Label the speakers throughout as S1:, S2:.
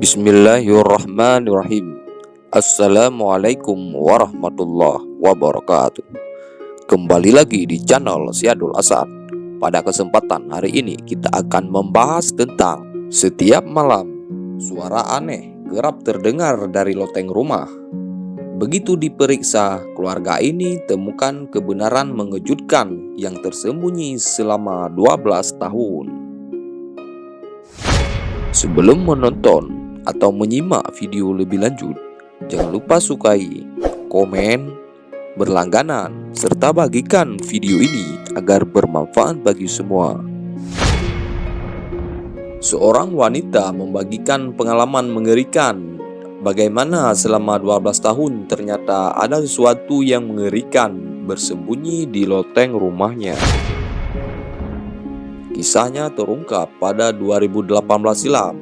S1: Bismillahirrahmanirrahim. Assalamualaikum warahmatullahi wabarakatuh. Kembali lagi di channel Syadul Asad. Pada kesempatan hari ini kita akan membahas tentang setiap malam suara aneh kerap terdengar dari loteng rumah. Begitu diperiksa, keluarga ini temukan kebenaran mengejutkan yang tersembunyi selama 12 tahun. Sebelum menonton atau menyimak video lebih lanjut, jangan lupa sukai, komen, berlangganan, serta bagikan video ini agar bermanfaat bagi semua. Seorang wanita membagikan pengalaman mengerikan bagaimana selama 12 tahun ternyata ada sesuatu yang mengerikan bersembunyi di loteng rumahnya. Kisahnya terungkap pada 2018 silam.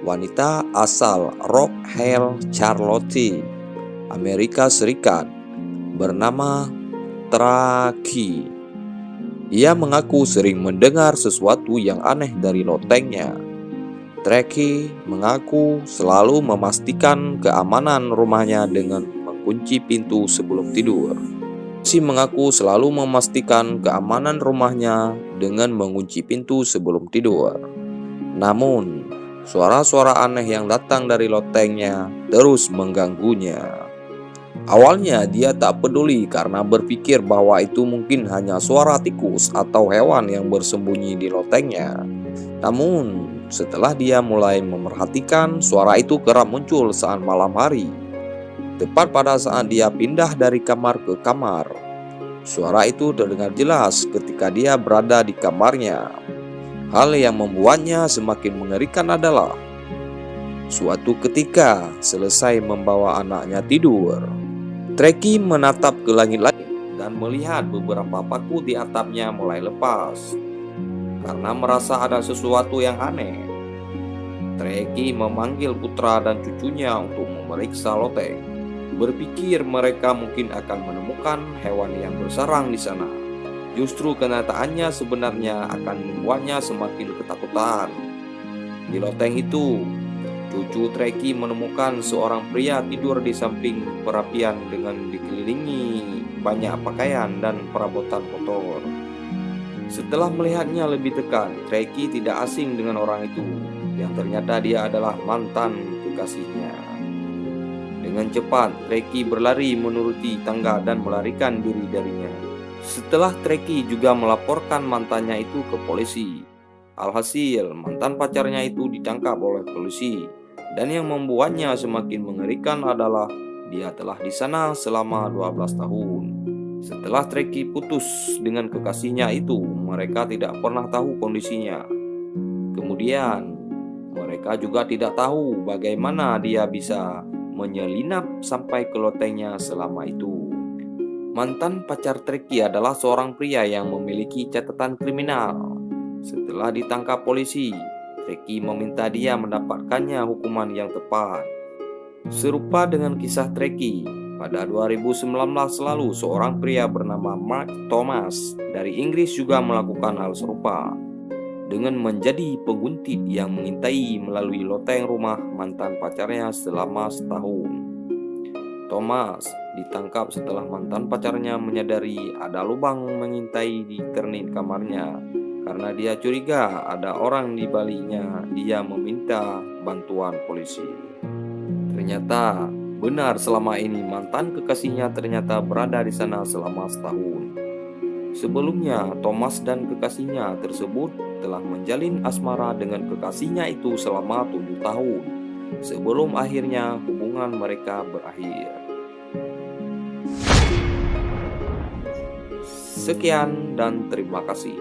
S1: Wanita asal Rock Hill, Charlotte, Amerika Serikat, bernama Tracy. Ia mengaku sering mendengar sesuatu yang aneh dari lotengnya. Tracy mengaku selalu memastikan keamanan rumahnya dengan mengunci pintu sebelum tidur. Si mengaku selalu memastikan keamanan rumahnya dengan mengunci pintu sebelum tidur. Namun, suara-suara aneh yang datang dari lotengnya terus mengganggunya. Awalnya dia tak peduli karena berpikir bahwa itu mungkin hanya suara tikus atau hewan yang bersembunyi di lotengnya. Namun, setelah dia mulai memerhatikan, suara itu kerap muncul saat malam hari. Tepat pada saat dia pindah dari kamar ke kamar, suara itu terdengar jelas ketika dia berada di kamarnya. Hal yang membuatnya semakin mengerikan adalah suatu ketika selesai membawa anaknya tidur, Tracy menatap ke langit-langit dan melihat beberapa paku di atapnya mulai lepas. Karena merasa ada sesuatu yang aneh, Tracy memanggil putra dan cucunya untuk memeriksa loteng. Berpikir mereka mungkin akan menemukan hewan yang bersarang di sana. Justru kenyataannya sebenarnya akan membuatnya semakin ketakutan. Di loteng itu, cucu Tracy menemukan seorang pria tidur di samping perapian dengan dikelilingi banyak pakaian dan perabotan kotor. Setelah melihatnya lebih dekat, Tracy tidak asing dengan orang itu, yang ternyata dia adalah mantan kekasihnya. Dengan cepat, Tracy berlari menuruti tangga dan melarikan diri darinya. Setelah Tracy juga melaporkan mantannya itu ke polisi. Alhasil, mantan pacarnya itu ditangkap oleh polisi. Dan yang membuatnya semakin mengerikan adalah dia telah di sana selama 12 tahun. Setelah Tracy putus dengan kekasihnya itu, mereka tidak pernah tahu kondisinya. Kemudian, mereka juga tidak tahu bagaimana dia bisa menyelinap sampai ke lotengnya selama itu. Mantan pacar Tracy adalah seorang pria yang memiliki catatan kriminal. Setelah ditangkap polisi, Tracy meminta dia mendapatkannya hukuman yang tepat. Serupa dengan kisah Tracy, pada 2019 lalu seorang pria bernama Mark Thomas dari Inggris juga melakukan hal serupa dengan menjadi penguntit yang mengintai melalui loteng rumah mantan pacarnya selama setahun. Thomas ditangkap setelah mantan pacarnya menyadari ada lubang mengintai di kernin kamarnya. Karena dia curiga ada orang di baliknya, dia meminta bantuan polisi. Ternyata benar, selama ini mantan kekasihnya ternyata berada di sana selama setahun. Sebelumnya, Thomas dan kekasihnya tersebut telah menjalin asmara dengan kekasihnya itu selama 7 tahun sebelum akhirnya hubungan mereka berakhir. Sekian dan terima kasih.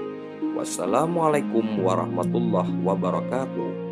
S1: Wassalamualaikum warahmatullahi wabarakatuh.